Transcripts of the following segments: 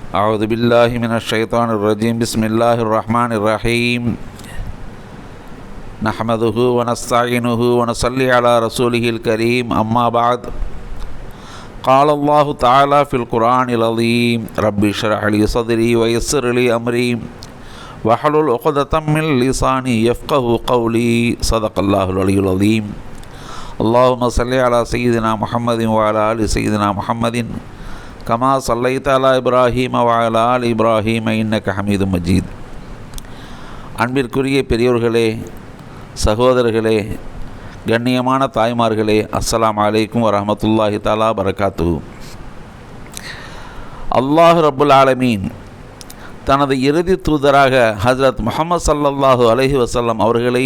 أعوذ بالله من الشيطان الرجيم. بسم الله الرحمن الرحيم. نحمده ونستعينه ونصلي على رسوله الكريم. أما بعد، قال الله تعالى في القرآن العظيم: رب اشرح لي صدري ويسر لي أمري واحلل عقدة من لساني يفقهوا قولي. صدق الله العلي العظيم. اللهم صل على سيدنا محمد وعلى آل سيدنا محمد كما صليت على إبراهيم وعلى آل إبراهيم إنك حميد مجيد. அன்பிற்குரிய பெரியோர்களே, சகோதரர்களே, கண்ணியமான தாய்மார்களே, அஸ்ஸலாமு அலைக்கும் வரஹ்மத்துல்லாஹி தஆலா பரகாத்துஹு. அல்லாஹ் ரப்புல் ஆலமீன் தனது இறுதி தூதராக ஹஜ்ரத் முஹம்மது ஸல்லல்லாஹு அலைஹி வஸல்லம் அவர்களை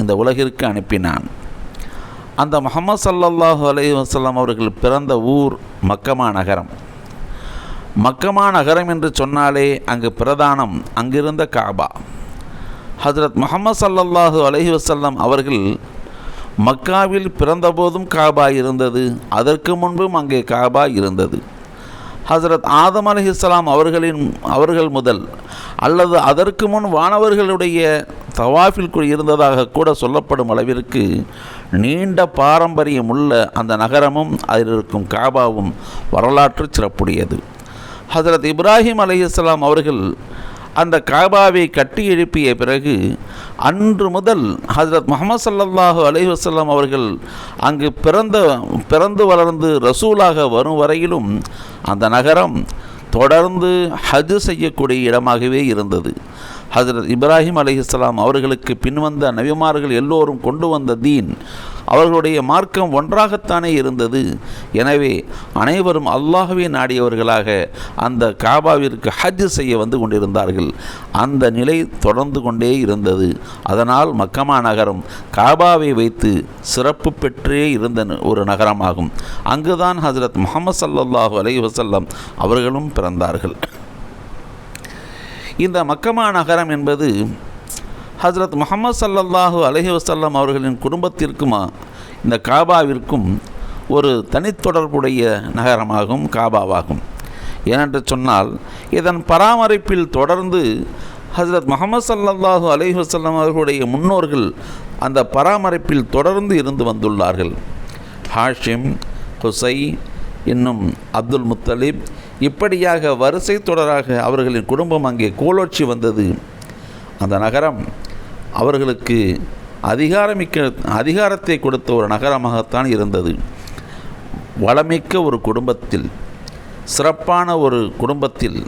இந்த உலகிற்கு அனுப்பினான். அந்த முஹம்மது ஸல்லல்லாஹு அலைஹி வஸல்லம் அவர்கள் பிறந்த ஊர் மக்கமா நகரம். மக்கமா நகரம் என்று சொன்னாலே அங்கு பிரதானம் அங்கிருந்த காபா. ஹஜ்ரத் முஹம்மது ஸல்லல்லாஹு அலைஹி வஸல்லம் அவர்கள் மக்காவில் பிறந்தபோதும் காபா இருந்தது, அதற்கு முன்பும் அங்கே காபா இருந்தது. ஹஜ்ரத் ஆதம் அலைஹிஸ்ஸலாம் அவர்கள் முதல் அல்லது அதற்கு முன் வானவர்களுடைய தவாஃபில் இருந்ததாக கூட சொல்லப்படும் அளவிற்கு நீண்ட பாரம்பரியம் உள்ள அந்த நகரமும் அதில் இருக்கும் காபாவும் வரலாற்று சிறப்புடையது. ஹஜ்ரத் இப்ராஹிம் அலைஹிஸ்ஸலாம் அவர்கள் அந்த காபாவை கட்டி எழுப்பிய பிறகு அன்று முதல் ஹஜ்ரத் முஹம்மது ஸல்லல்லாஹு அலைஹி வஸல்லம் அவர்கள் அங்கு பிறந்து வளர்ந்து ரசூலாக வரும் வரையிலும் அந்த நகரம் தொடர்ந்து ஹஜ் செய்யக்கூடிய இடமாகவே இருந்தது. ஹஜ்ரத் இப்ராஹிம் அலைஹிஸ்ஸலாம் அவர்களுக்கு பின்வந்த நபிமார்கள் எல்லோரும் கொண்டு வந்த தீன், அவர்களுடைய மார்க்கம் ஒன்றாகத்தானே இருந்தது. எனவே அனைவரும் அல்லாஹ்வை நாடியவர்களாக அந்த காபாவிற்கு ஹஜ் செய்ய வந்து கொண்டிருந்தார்கள். அந்த நிலை தொடர்ந்து கொண்டே இருந்தது. அதனால் மக்கமா நகரம் காபாவை வைத்து சிறப்பு பெற்றே இருந்த ஒரு நகரமாகும். அங்குதான் ஹஜ்ரத் முஹம்மது ஸல்லல்லாஹு அலைஹி வஸல்லம் அவர்களும் பிறந்தார்கள். இந்த மக்கமா நகரம் என்பது ஹஜ்ரத் முஹம்மது ஸல்லல்லாஹு அலைஹி வஸல்லம் அவர்களின் குடும்பத்திற்கும் இந்த காபாவிற்கும் ஒரு தனித்தொடர்புடைய நகரமாகும், காபாவாகும். ஏனென்று சொன்னால் இதன் பராமரிப்பில் தொடர்ந்து ஹஜ்ரத் முஹம்மது ஸல்லல்லாஹு அலைஹி வஸல்லம் அவர்களுடைய முன்னோர்கள் அந்த பராமரிப்பில் தொடர்ந்து இருந்து வந்துள்ளார்கள். ஹாஷிம், குசை, இன்னும் அப்துல் முத்தலிப், இப்படியாக வரிசை தொடராக அவர்களின் குடும்பம் அங்கே கோலோச்சி வந்தது. அந்த நகரம் அவர்களுக்கு அதிகாரத்தை கொடுத்த ஒரு நகரமாகத்தான் இருந்தது. வளமிக்க ஒரு குடும்பத்தில், சிறப்பான ஒரு குடும்பத்தில்,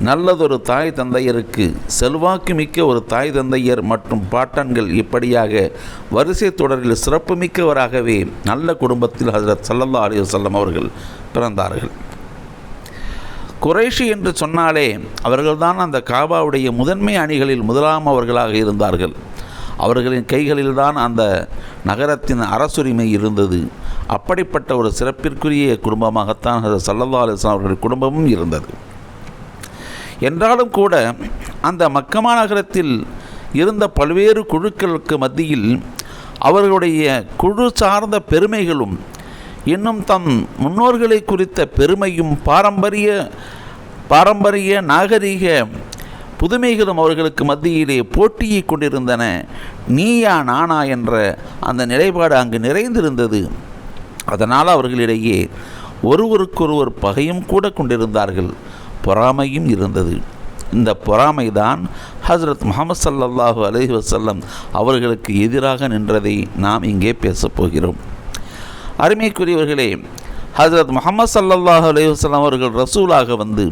நல்லதொரு தாய் தந்தையருக்கு செல்வாக்கு மிக்க ஒரு தாய் தந்தையர் மற்றும் பாட்டன்கள், இப்படியாக வரிசை தொடரில் சிறப்பு மிக்கவராகவே நல்ல குடும்பத்தில் ஹஜ்ரத் ஸல்லல்லாஹு அலைஹி வஸல்லம் அவர்கள் பிறந்தார்கள். குறைஷி என்று சொன்னாலே அவர்கள்தான் அந்த காபாவுடைய முதன்மை அணிகளில் முதலாம் அவர்களாக இருந்தார்கள். அவர்களின் கைகளில்தான் அந்த நகரத்தின் அரசுரிமை இருந்தது. அப்படிப்பட்ட ஒரு சிறப்பிற்குரிய குடும்பமாகத்தான் ஹஜ்ரத் ஸல்லல்லாஹு அலைஹி வஸல்லம் அவர்களுடைய குடும்பமும் இருந்தது. என்றாலும் கூட அந்த மக்கமா நகரத்தில் இருந்த பல்வேறு குழுக்களுக்கு மத்தியில் அவர்களுடைய குழு சார்ந்த பெருமைகளும், இன்னும் தம் முன்னோர்களை குறித்த பெருமையும், பாரம்பரிய நாகரிக புதுமைகளும் அவர்களுக்கு மத்தியிலே போட்டியை கொண்டிருந்தன. நீயா நானா என்ற அந்த நிலைப்பாடு அங்கு நிறைந்திருந்தது. அதனால் அவர்களிடையே ஒருவருக்கொருவர் பகையும் கூட கொண்டிருந்தார்கள், பொறாமையும் இருந்தது. இந்த பொறாமைதான் ஹஜ்ரத் முஹம்மது ஸல்லல்லாஹு அலைஹி வஸல்லம் அவர்களுக்கு எதிராக நின்றதை நாம் இங்கே பேசப்போகிறோம். அருமைக்குரியவர்களே, ஹஜ்ரத் முஹம்மது ஸல்லல்லாஹு அலைஹி வஸல்லம் அவர்கள் ரசூலாக வந்து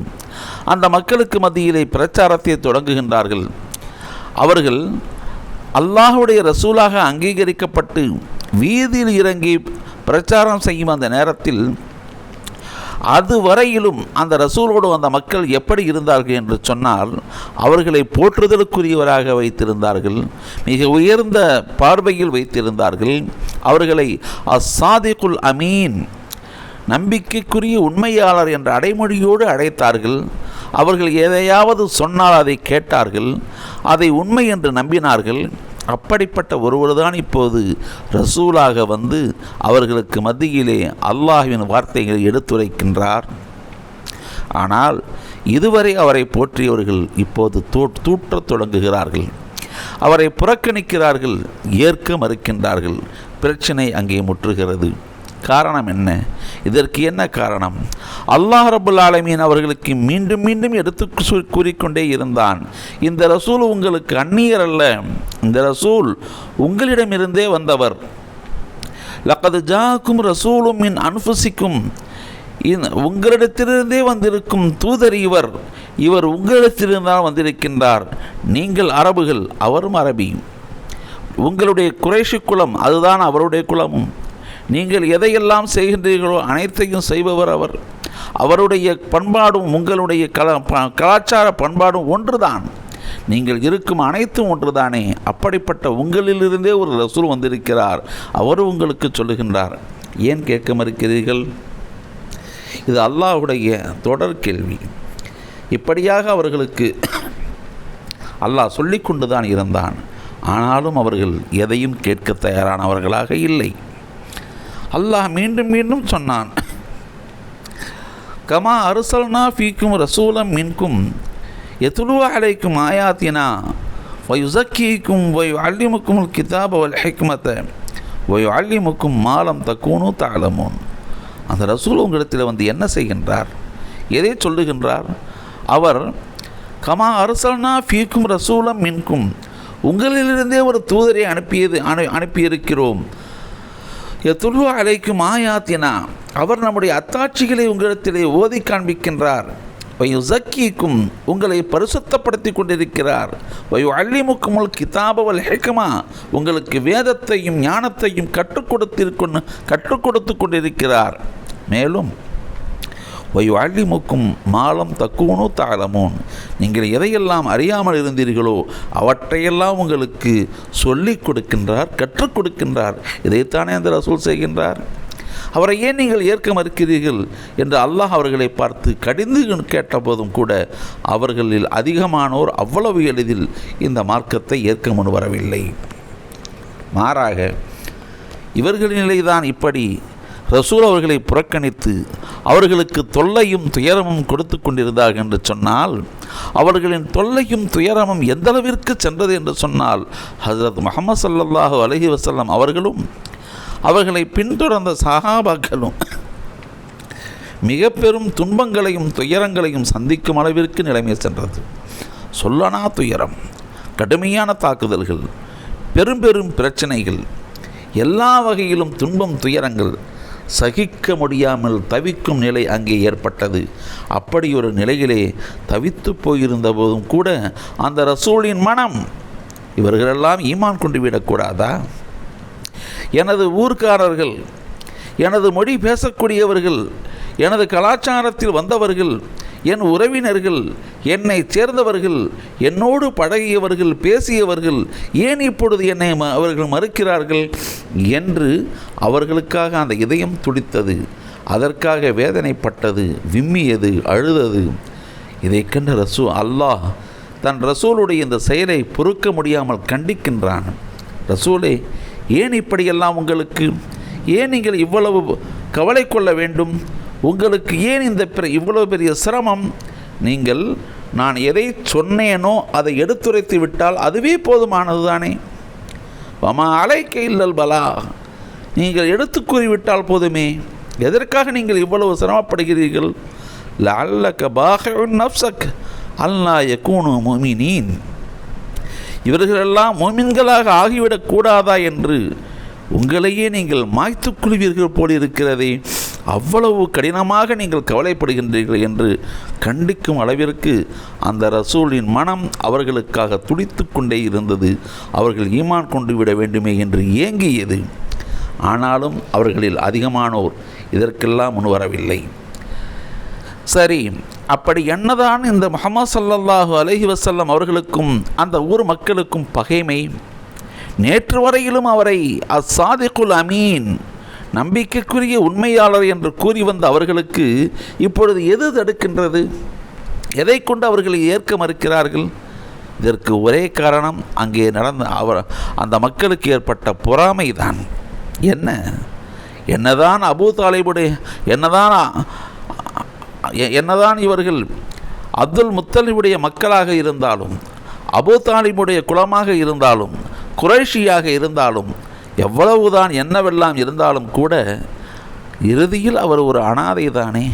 அந்த மக்களுக்கு மத்தியிலே பிரச்சாரத்தை தொடங்குகின்றார்கள். அவர்கள் அல்லாஹ்வுடைய ரசூலாக அங்கீகரிக்கப்பட்டு வீதியில் இறங்கி பிரச்சாரம் செய்யும் அந்த நேரத்தில் அதுவரையிலும் அந்த ரசூலோடு அந்த மக்கள் எப்படி இருந்தார்கள் என்று சொன்னால், அவர்களை போற்றுதலுக்குரியவராக வைத்திருந்தார்கள், மிக உயர்ந்த பார்வையில் வைத்திருந்தார்கள். அவர்களை அஸ்ஸாதிகுல் அமீன், நம்பிக்கைக்குரிய உண்மையாளர் என்ற அடைமொழியோடு அழைத்தார்கள். அவர்கள் எதையாவது சொன்னால் அதை கேட்டார்கள், அதை உண்மை என்று நம்பினார்கள். அப்படிப்பட்ட ஒருவர்தான் இப்போது ரசூலாக வந்து அவர்களுக்கு மத்தியிலே அல்லாஹ்வின் வார்த்தைகளை எடுத்துரைக்கின்றார். ஆனால் இதுவரை அவரை போற்றியவர்கள் இப்போது தூற்றத் தொடங்குகிறார்கள். அவரை புறக்கணிக்கிறார்கள், ஏற்க மறுக்கின்றார்கள். பிரச்சனை அங்கே முற்றுகிறது. காரணம் என்ன? இதற்கு என்ன காரணம்? அல்லாஹ் ரப்புல் ஆலமீன் அவர்களுக்கு மீண்டும் மீண்டும் எடுத்து கூறிக்கொண்டே இருந்தான், இந்த ரசூல் உங்களுக்கு அந்நியர் அல்ல, இந்த ரசூல் உங்களிடமிருந்தே வந்தவர். லக்கது ஜாக்கும் ரசூலும் மின் அன்ஃபுசிக்கும், உங்களிடத்திலிருந்தே வந்திருக்கும் தூதர் இவர். இவர் உங்களிடத்திலிருந்தால் வந்திருக்கின்றார். நீங்கள் அரபுகள், அவரும் அரபி. உங்களுடைய குறைஷி குலம் அதுதான் அவருடைய குலமும். நீங்கள் எதையெல்லாம் செய்கின்றீர்களோ அனைத்தையும் செய்பவர் அவர். அவருடைய பண்பாடும் உங்களுடைய கலாச்சார பண்பாடும் ஒன்றுதான். நீங்கள் இருக்கும் அனைத்தும் ஒன்றுதானே. அப்படிப்பட்ட உங்களிலிருந்தே ஒரு ரசூல் வந்திருக்கிறார், அவர் உங்களுக்கு சொல்லுகின்றார். ஏன் கேட்க மறுக்கிறீர்கள்? இது அல்லாஹ்வுடைய தொடர் கேள்வி. இப்படியாக அவர்களுக்கு அல்லாஹ் சொல்லி கொண்டு தான் இருந்தான். ஆனாலும் அவர்கள் எதையும் கேட்க தயாரானவர்களாக இல்லை. அல்லாஹ் மீண்டும் மீண்டும் சொன்னான், கமா அர்சல்னா ஃபீக்கும் ரசூலம் மின்கும் யத்லூ அலைக்கும் ஆயாத்தினா வயுஸக்கீக்கும் வயுஅல்லிமுக்குமுல் கிதாப வல் ஹிக்மத வயுஅல்லிமுக்கும் மா லம் தகூனு தஅலமூன். அந்த ரசூல் உங்களிடத்தில் வந்து என்ன செய்கின்றார்? எதை சொல்லுகின்றார்? அவர் கமா அர்சல்னா ஃபீக்கும் ரசூலம் மின்கும், உங்களிலிருந்தே ஒரு தூதரை அனுப்பியிருக்கிறோம். யத்லூ அலைக்கும் ஆயாத்தினா, அவர் நம்முடைய அத்தாட்சிகளை உங்களிடத்திலே ஓதி காண்பிக்கின்றார். வயுஸக்கீக்கும், உங்களை பரிசுத்தப்படுத்தி கொண்டிருக்கிறார். வயுஅல்லிமுக்குமுல் கிதாப வல் ஹிக்மா, உங்களுக்கு வேதத்தையும் ஞானத்தையும் கற்றுக் கொடுத்து கொண்டிருக்கிறார். மேலும் வயுஅல்லிமுக்கும் மா லம் தகூனு தஅலமூன், நீங்கள் எதையெல்லாம் அறியாமல் இருந்தீர்களோ அவற்றையெல்லாம் உங்களுக்கு சொல்லிக் கொடுக்கின்றார், கற்றுக் கொடுக்கின்றார். இதைத்தானே அந்த ரசூல் செய்கின்றார். அவரை ஏன் நீங்கள் ஏற்க மறுக்கிறீர்கள் என்று அல்லாஹ் அவர்களை பார்த்து கடிந்து கேட்டபோதும் கூட அவர்களில் அதிகமானோர் அவ்வளவு எளிதில் இந்த மார்க்கத்தை ஏற்க முன்வரவில்லை. மாறாக இவர்களின் நிலைதான் இப்படி. ரசூல் அவர்களை புறக்கணித்து அவர்களுக்கு தொல்லையும் துயரமும் கொடுத்து கொண்டிருந்தார்கள் என்று சொன்னால், அவர்களின் தொல்லையும் துயரமும் எந்தளவிற்கு சென்றது என்று சொன்னால், ஹஜ்ரத் முஹம்மது ஸல்லல்லாஹு அலைஹி வஸல்லம் அவர்களும் அவர்களை பின்தொடர்ந்த சஹாபாக்களும் மிக பெரும் துன்பங்களையும் துயரங்களையும் சந்திக்கும் அளவிற்கு நிலைமை சென்றது. சொல்லனா துயரம், கடுமையான தாக்குதல்கள், பெரும் பெரும் பிரச்சனைகள், எல்லா வகையிலும் துன்பம் துயரங்கள், சகிக்க முடியாமல் தவிக்கும் நிலை அங்கே ஏற்பட்டது. அப்படி ஒரு நிலையிலே தவித்து போயிருந்த போதும் கூட அந்த ரசூலின் மனம், இவர்களெல்லாம் ஈமான் கொண்டு விடக்கூடாதா? எனது ஊர்க்காரர்கள், எனது மொழி பேசக்கூடியவர்கள், எனது கலாச்சாரத்தில் வந்தவர்கள், என் உறவினர்கள், என்னை சேர்ந்தவர்கள், என்னோடு பழகியவர்கள், பேசியவர்கள், ஏன் இப்பொழுது என்னை அவர்கள் மறுக்கிறார்கள் என்று அவர்களுக்காக அந்த இதயம் துடித்தது. அதற்காக வேதனைப்பட்டது, விம்மியது, அழுதது. இதை கண்ட அல்லாஹ் தன் ரசூலுடைய இந்த செயலை பொறுக்க முடியாமல் கண்டிக்கின்றான். ரசூலே, ஏன் இப்படியெல்லாம் உங்களுக்கு? ஏன் நீங்கள் இவ்வளவு கவலை கொள்ள வேண்டும்? உங்களுக்கு ஏன் இந்த இவ்வளவு பெரிய சிரமம்? நீங்கள் நான் எதை சொன்னேனோ அதை எடுத்துரைத்து விட்டால் அதுவே போதுமானது தானே. வமா அலைக்க இல்லல் பலா, நீங்கள் எடுத்து கூறிவிட்டால் போதுமே. எதற்காக நீங்கள் இவ்வளவு சிரமப்படுகிறீர்கள்? லஅல்லக பாஹிஉன் நஃப்ஸக் அல்லா யகூனு முஃமினீன், இவர்களெல்லாம் மோமின்களாக ஆகிவிடக் கூடாதா என்று உங்களையே நீங்கள் மாய்த்து கொள்வீர்கள் போல் இருக்கிறதே, அவ்வளவு கடினமாக நீங்கள் கவலைப்படுகின்றீர்கள் என்று கண்டிக்கும் அளவிற்கு அந்த ரசூலின் மனம் அவர்களுக்காக துடித்து கொண்டே இருந்தது. அவர்கள் ஈமான் கொண்டு விட வேண்டுமே என்று ஏங்கியது. ஆனாலும் அவர்களில் அதிகமானோர் இதற்கெல்லாம் முன்வரவில்லை. சரி, அப்படி என்னதான் இந்த முஹம்மது ஸல்லல்லாஹு அலைஹி வஸல்லம் அவர்களுக்கும் அந்த ஊர் மக்களுக்கும் பகைமை? நேற்று வரையிலும் அவரை அஸ்ஸாதிகுல் அமீன், நம்பிக்கைக்குரிய உண்மையாளர் என்று கூறி வந்த அவர்களுக்கு இப்பொழுது எது தடுக்கின்றது? எதை கொண்டு அவர்களை ஏற்க மறுக்கிறார்கள்? இதற்கு ஒரே காரணம், அங்கே நடந்த அந்த மக்களுக்கு ஏற்பட்ட பொறாமை தான். என்னதான் அபூ தாலிபுடைய, என்னதான் என்னதான் இவர்கள் அப்துல் முத்தலிபுடைய மக்களாக இருந்தாலும், அபூ தாலிபுடைய குலமாக இருந்தாலும், குறைஷியாக இருந்தாலும், எவ்வளவுதான் என்னவெல்லாம் இருந்தாலும் கூட இறுதியில் அவர் ஒரு அனாதை தானே.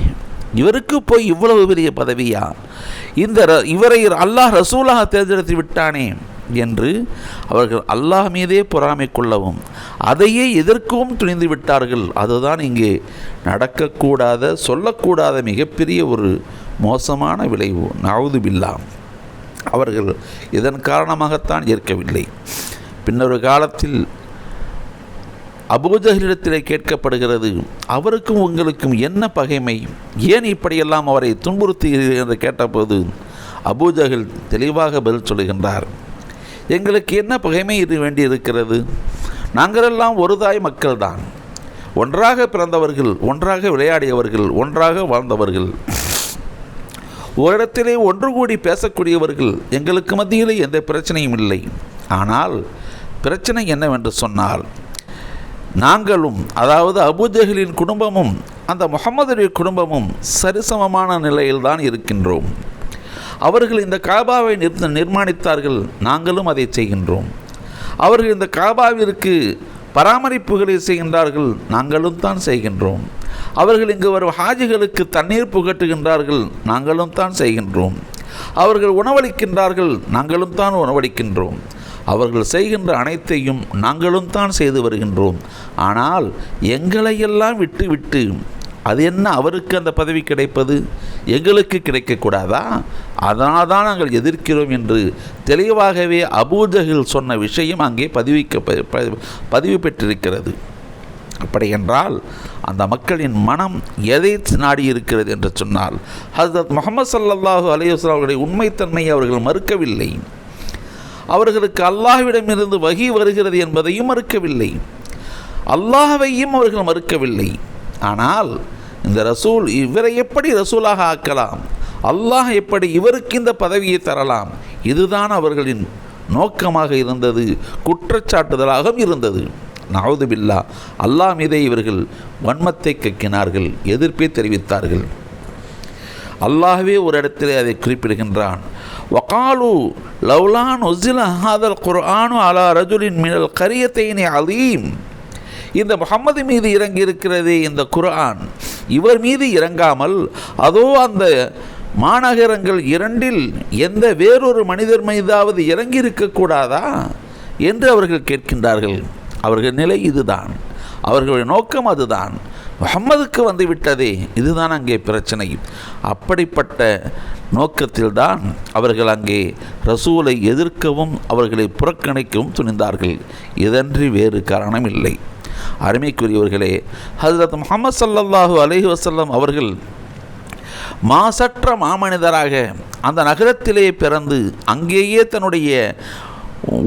இவருக்கு போய் இவ்வளவு பெரிய பதவியா, இவரை அல்லாஹ் ரசூலாக தேர்ந்தெடுத்து விட்டானே என்று அவர்கள் அல்லாஹ் மீதே பொறாமை கொள்ளவும் அதையே எதிர்க்கவும் துணிந்து விட்டார்கள். அதுதான் இங்கே நடக்கக்கூடாத, சொல்லக்கூடாத மிகப்பெரிய ஒரு மோசமான விளைவு. நஅூது பில்லாஹ். அவர்கள் இதன் காரணமாகத்தான் ஏற்கவில்லை. பின்னொரு காலத்தில் அபூஜஹலிடத்திலே கேட்கப்படுகிறது, அவருக்கும் உங்களுக்கும் என்ன பகைமை, ஏன் இப்படியெல்லாம் அவரை துன்புறுத்துகிறீர்கள் என்று கேட்டபோது அபூஜஹல் தெளிவாக பதில் சொல்லுகின்றார், எங்களுக்கு என்ன பகைமை வேண்டி இருக்கிறது, நாங்களெல்லாம் ஒரு தாய் மக்கள்தான், ஒன்றாக பிறந்தவர்கள், ஒன்றாக விளையாடியவர்கள், ஒன்றாக வாழ்ந்தவர்கள், ஓரிடத்திலே ஒன்று கூடி பேசக்கூடியவர்கள், எங்களுக்கு மத்தியிலே எந்த பிரச்சனையும் இல்லை. ஆனால் பிரச்சனை என்னவென்று சொன்னால், நாங்களும், அதாவது அபூஜஹலின் குடும்பமும் அந்த முஹம்மதுடைய குடும்பமும் சரிசமமான நிலையில்தான் இருக்கின்றோம். அவர்கள் இந்த காபாவை நிர்மாணித்தார்கள், நாங்களும் அதை செய்கின்றோம். அவர்கள் இந்த காபாவிற்கு பராமரிப்புகளை செய்கின்றார்கள், நாங்களும் தான் செய்கின்றோம். அவர்கள் இங்கு வரும் ஹாஜிகளுக்கு தண்ணீர் புகட்டுகின்றார்கள், நாங்களும் தான் செய்கின்றோம். அவர்கள் உணவளிக்கின்றார்கள், நாங்களும் தான் உணவளிக்கின்றோம். அவர்கள் செய்கின்ற அனைத்தையும் நாங்களும் தான் செய்து வருகின்றோம். ஆனால் எங்களையெல்லாம் விட்டு அது என்ன அவருக்கு அந்த பதவி கிடைப்பது, எங்களுக்கு கிடைக்கக்கூடாதா? அதனால் தான் நாங்கள் எதிர்க்கிறோம் என்று தெளிவாகவே அபூஜஹல் சொன்ன விஷயம் அங்கே பதிவு பெற்றிருக்கிறது. அப்படி என்றால் அந்த மக்களின் மனம் எதை நாடி இருக்கிறது என்று சொன்னால், ஹஸ்ரத் முஹம்மது ஸல்லல்லாஹு அலைஹி வஸல்லம் அவர்களுடைய உண்மைத்தன்மையை அவர்கள் மறுக்கவில்லை. அவர்களுக்கு அல்லாஹ்விடமிருந்து வஹி வருகிறது என்பதையும் மறுக்கவில்லை, அல்லாஹ்வையும் அவர்கள் மறுக்கவில்லை. ஆனால் இந்த ரசூல், இவரை எப்படி ரசூலாக ஆக்கலாம், அல்லாஹ் எப்படி இவருக்கு இந்த பதவியை தரலாம், இதுதான் அவர்களின் நோக்கமாக இருந்தது, குற்றச்சாட்டுதலாகவும் இருந்தது. நஅூது பில்லாஹ். அல்லாஹ் மீதே இவர்கள் வன்மத்தை கக்கினார்கள், எதிர்ப்பை தெரிவித்தார்கள். அல்லாஹ்வே ஒரு இடத்திலே அதை குறிப்பிடுகின்றான், வகாலு லவ்லா நுஸில ஹாதல் குர்ஆனு அலா ரஜுலின் மினல் கரியத்தைனி அலீம். இந்த முஹம்மது மீது இறங்கி இருக்கிறதே இந்த குர்ஆன், இவர் மீது இறங்காமல் அதோ அந்த மாநகரங்கள் இரண்டில் எந்த வேறொரு மனிதர் மீதாவது இறங்கி இருக்கக்கூடாதா என்று அவர்கள் கேட்கின்றார்கள். அவர்கள் நிலை இதுதான், அவர்களுடைய நோக்கம் அதுதான். முஹம்மதுக்கு வந்து விட்டதே, இதுதான் அங்கே பிரச்சனை. அப்படிப்பட்ட நோக்கத்தில்தான் அவர்கள் அங்கே ரசூலை எதிர்க்கவும் அவர்களை புறக்கணிக்கவும் துணிந்தார்கள். இதன்றி வேறு காரணம் இல்லை. அருமைக்குரியவர்களே, ஹஸ்ரத் முஹம்மது ஸல்லல்லாஹு அலைஹி வஸல்லம் அவர்கள் மாசற்ற மாமனிதராக அந்த நகரத்திலே பிறந்து அங்கேயே தன்னுடைய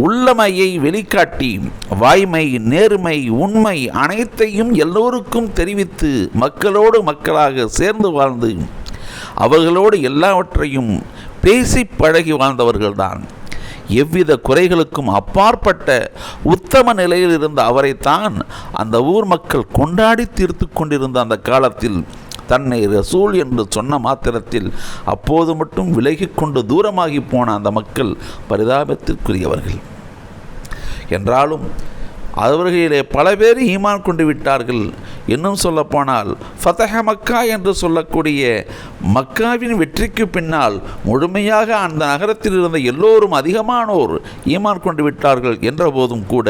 உள்ளமையை வெளிக்காட்டி வாய்மை, நேர்மை, உண்மை அனைத்தையும் எல்லோருக்கும் தெரிவித்து மக்களோடு மக்களாக சேர்ந்து வாழ்ந்து அவர்களோடு எல்லாவற்றையும் பேசி பழகி வாழ்ந்தவர்கள்தான். எவ்வித குறைகளுக்கும் அப்பாற்பட்ட உத்தம நிலையில் இருந்த அவரைத்தான் அந்த ஊர் மக்கள் கொண்டாடி தீர்த்து கொண்டிருந்த அந்த காலத்தில் தன்னை ரசூல் என்று சொன்ன மாத்திரத்தில் அப்போது மட்டும் விலகி கொண்டு தூரமாகி போன அந்த மக்கள் பரிதாபத்திற்குரியவர்கள். என்றாலும் அவர்களிலே பல பேர் ஈமான் கொண்டு விட்டார்கள். இன்னும் சொல்லப்போனால் ஃபதஹ மக்கா என்று சொல்லக்கூடிய மக்காவின் வெற்றிக்கு பின்னால் முழுமையாக அந்த நகரத்தில் இருந்த எல்லோரும் அதிகமானோர் ஈமான் கொண்டு விட்டார்கள் என்ற போதும் கூட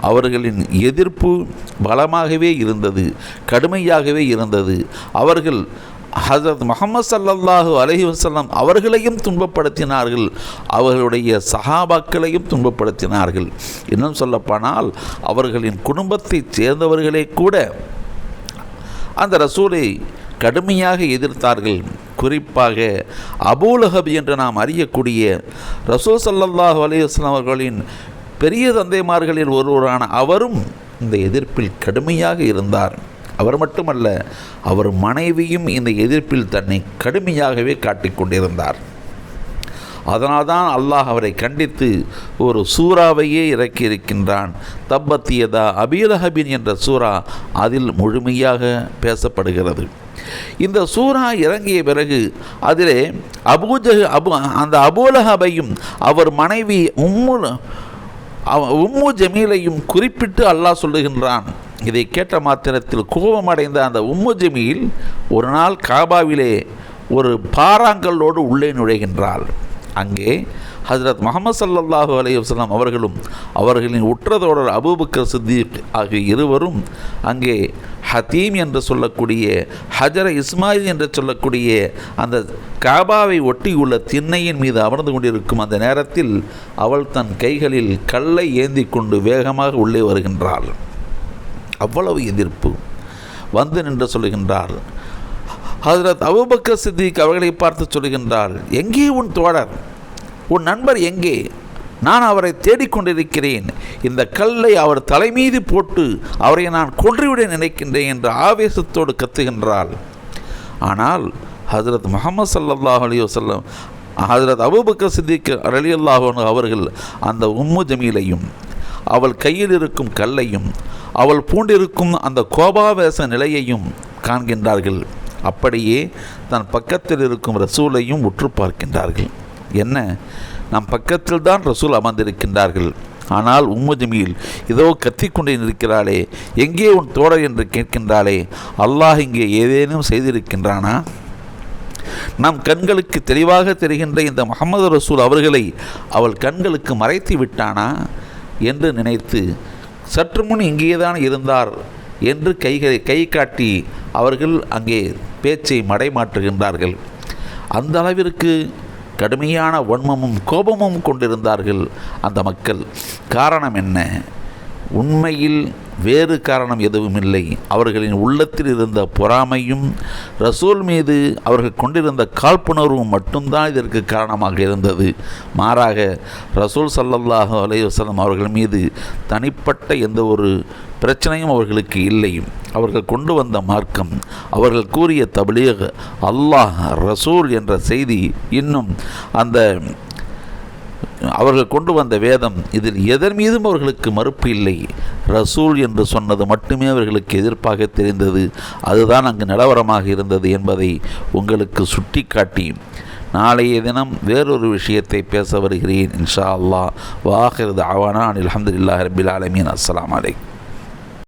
அவர்களின் எதிர்ப்பு பலமாகவே இருந்தது, கடுமையாகவே இருந்தது. அவர்கள் ஹஸரத் முஹம்மது ஸல்லல்லாஹு அலைஹி வஸல்லம் அவர்களையும் துன்பப்படுத்தினார்கள், அவர்களுடைய சஹாபாக்களையும் துன்பப்படுத்தினார்கள். இன்னும் சொல்லப்போனால் அவர்களின் குடும்பத்தைச் சேர்ந்தவர்களே கூட அந்த ரசூலை கடுமையாக எதிர்த்தார்கள். குறிப்பாக அபூ லஹப் என்று நாம் அறியக்கூடிய ரசூல் ஸல்லல்லாஹு அலைஹி வஸல்லம் அவர்களின் பெரிய தந்தைமார்களில் ஒருவரான அவரும் இந்த எதிர்ப்பில் கடுமையாக இருந்தார். அவர் மட்டுமல்ல, அவர் மனைவியும் இந்த எதிர்ப்பில் தன்னை கடுமையாகவே காட்டிக்கொண்டிருந்தார். அதனால்தான் அல்லாஹ் அவரை கண்டித்து ஒரு சூறாவையே இறக்கியிருக்கின்றான். தப்பத் யதா அபீ லஹபின் என்ற சூறா அதில் முழுமையாக பேசப்படுகிறது. இந்த சூரா இறங்கிய பிறகு அதிலே அந்த அபூலஹபையும் அவர் மனைவி உம்மு ஜமீலையும் குறிப்பிட்டு அல்லாஹ் சொல்லுகின்றான். இதை கேட்ட மாத்திரத்தில் கோபமடைந்த அந்த உம்மு ஜமீல் ஒரு நாள் காபாவிலே ஒரு பாறாங்கல்லோடு உள்ளே நுழைகின்றாள். அங்கே ஹஜ்ரத் முஹம்மது ஸல்லல்லாஹு அலைஹி வஸல்லம் அவர்களும் அவர்களின் உற்றதோடர் அபூபக்கர் சித்திக் ஆகிய இருவரும் அங்கே ஹத்தீம் என்று சொல்லக்கூடிய ஹஜர இஸ்மாயில் என்று சொல்லக்கூடிய அந்த காபாவை ஒட்டியுள்ள திண்ணையின் மீது அமர்ந்து கொண்டிருக்கும் அந்த நேரத்தில் அவள் தன் கைகளில் கல்லை ஏந்தி கொண்டு வேகமாக உள்ளே வருகின்றாள். அவ்வளவு எதிர்ப்பு வந்து நின்று சொல்லுகின்றார். ஹஜ்ரத் அபூபக்கர் சித்திக் அவர்களை பார்த்து சொல்லுகின்றார், எங்கே உன் தோழர், உன் நண்பர் எங்கே? நான் அவரை தேடிக்கொண்டிருக்கிறேன். இந்த கல்லை அவர் தலைமீது போட்டு அவரை நான் கொன்றுவிட நினைக்கின்றேன் என்று ஆவேசத்தோடு கத்துகின்றாள். ஆனால் ஹஜ்ரத் முஹம்மது ஸல்லல்லாஹு அலைஹி வஸல்லம் ஹஜ்ரத் அபூபக்கர் சித்திக் ரலியல்லாஹு அன்ஹு அவர்கள் அந்த உம்மு ஜமீலையும் அவள் கையில் இருக்கும் கல்லையும் அவள் பூண்டிருக்கும் அந்த கோபாவேச நிலையையும் காண்கின்றார்கள். அப்படியே தன் பக்கத்தில் இருக்கும் ரசூலையும் உற்று பார்க்கின்றார்கள். என்ன, நம் பக்கத்தில் தான் ரசூல் அமர்ந்திருக்கின்றார்கள். ஆனால் உம்மு ஜமீல் இதோ கத்திக்கொண்டே நிற்கிறாளே, எங்கே உன் தோழர் என்று கேட்கின்றாளே, அல்லாஹ் இங்கே ஏதேனும் செய்திருக்கின்றானா? நம் கண்களுக்கு தெளிவாக தெரிகின்ற இந்த முஹம்மது ரசூல் அவர்களை அவள் கண்களுக்கு மறைத்து விட்டானா என்று நினைத்து சற்று முன் இங்கேதான் இருந்தார் என்று கை காட்டி அவர்கள் அங்கே பேச்சை மடைமாற்றுகின்றார்கள். அந்த அளவிற்கு கடுமையான வன்மமும் கோபமும் கொண்டிருந்தார்கள் அந்த மக்கள். காரணம் என்ன? உண்மையில் வேறு காரணம் எதுவும் இல்லை. அவர்களின் உள்ளத்தில் இருந்த பொறாமையும் ரசூல் மீது அவர்கள் கொண்டிருந்த காழ்ப்புணர்வும் மட்டும்தான் இதற்கு காரணமாக இருந்தது. மாறாக ரசூல் ஸல்லல்லாஹு அலைஹி வஸல்லம் அவர்கள் மீது தனிப்பட்ட எந்த ஒரு பிரச்சனையும் அவர்களுக்கு இல்லை. அவர்கள் கொண்டு வந்த மார்க்கம், அவர்கள் கூறிய தப்லீக், அல்லாஹ் ரசூல் என்ற செய்தி, இன்னும் அந்த அவர்கள் கொண்டு வந்த வேதம், இதில் எதன் மீதும் அவர்களுக்கு மறுப்பு இல்லை. ரசூல் என்று சொன்னது மட்டுமே அவர்களுக்கு எதிர்ப்பாக தெரிந்தது. அதுதான் அங்கு நிலவரமாக இருந்தது என்பதை உங்களுக்கு சுட்டி காட்டி நாளைய தினம் வேறொரு விஷயத்தை பேச வருகிறேன் இன்ஷா அல்லாஹ். வாஹிர் தஅவானா அல்ஹம்துலில்லாஹி ரப்பில் ஆலமீன். அஸ்ஸலாமு அலைக்கும்.